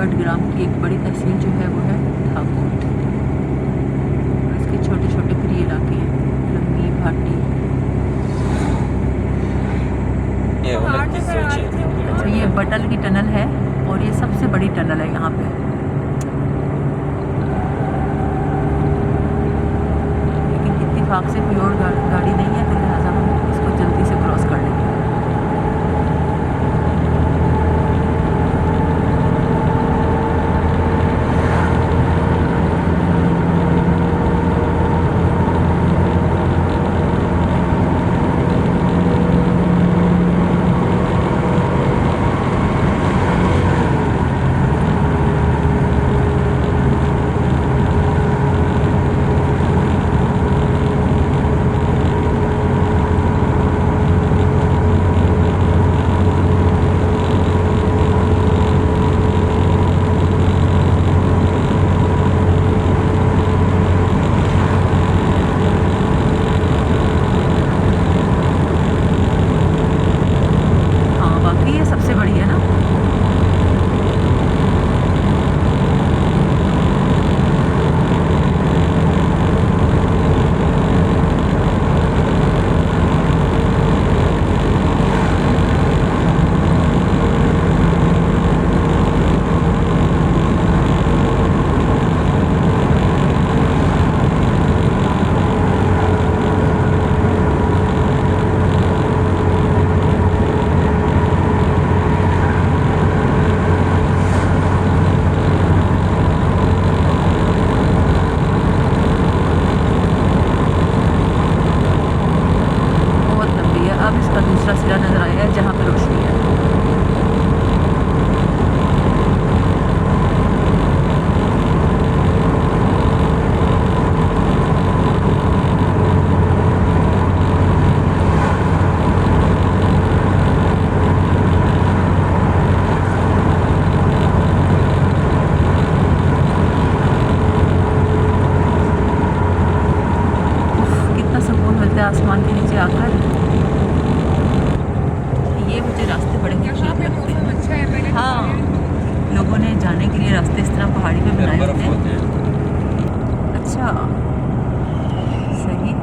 बडग्राम की एक बड़ी तहसील जो है वो है ठाकुर। इसके छोटे छोटे फिर ये इलाके हैं, लंगी भाटी। अच्छा, ये बटल की टनल है और ये सबसे बड़ी टनल है यहाँ पे। लेकिन इत्तेफाक से कोई और गाड़ी नहीं है, तो लिहाजा हम इसको जल्दी से क्रॉस कर लेंगे। आसमान के नीचे आकर। ये मुझे रास्ते बड़े खूबसूरत लगते हैं। अच्छा है, पहले हाँ, लोगों ने जाने के लिए रास्ते इस तरह पहाड़ी पे बनाए होते हैं। अच्छा, सही।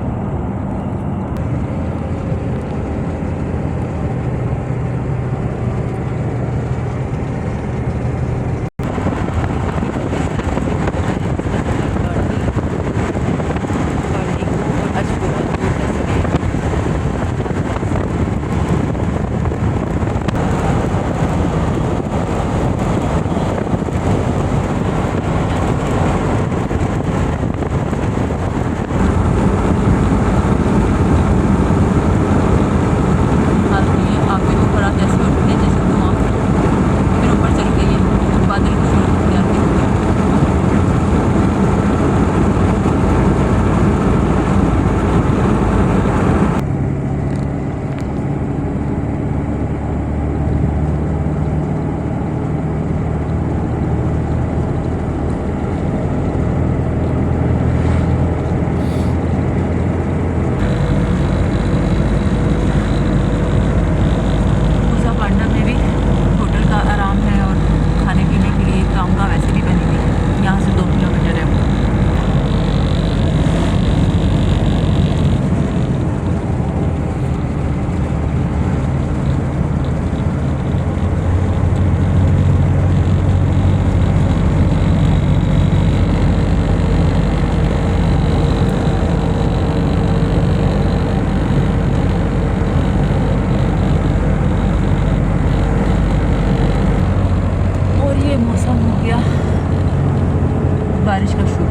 बारिश का शुरू,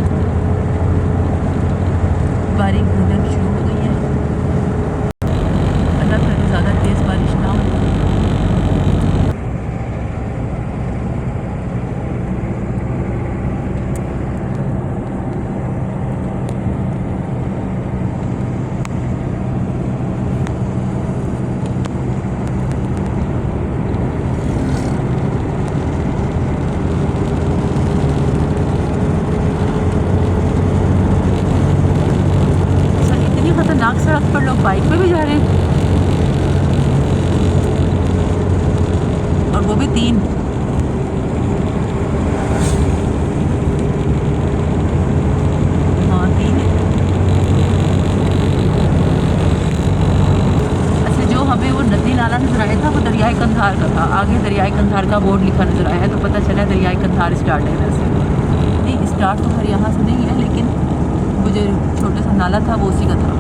बारीक बूंदें शुरू हो गई है। अल्लाह करे ज़्यादा तेज़ बारिश ना हो। खतरनाक सड़क पर लोग बाइक पे भी जा रहे हैं, और वो भी 3। दरियाई कंधार का बोर्ड लिखा नज़र आया है, तो पता चला दरियाई कंधार स्टार्ट है इधर से। नहीं, स्टार्ट तो खैर यहाँ से नहीं है, लेकिन वो जो छोटा सा नाला था वो उसी का था।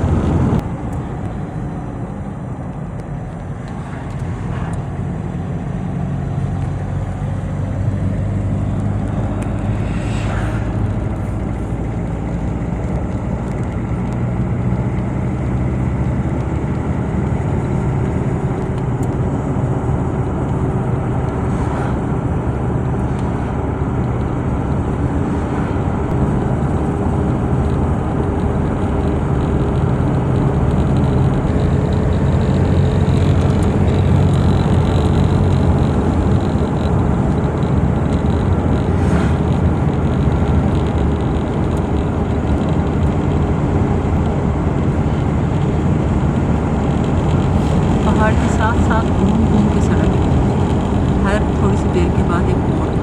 पहाड़ के साथ साथ घूम घूम के सड़क, हर थोड़ी सी देर के बाद एक मोड़।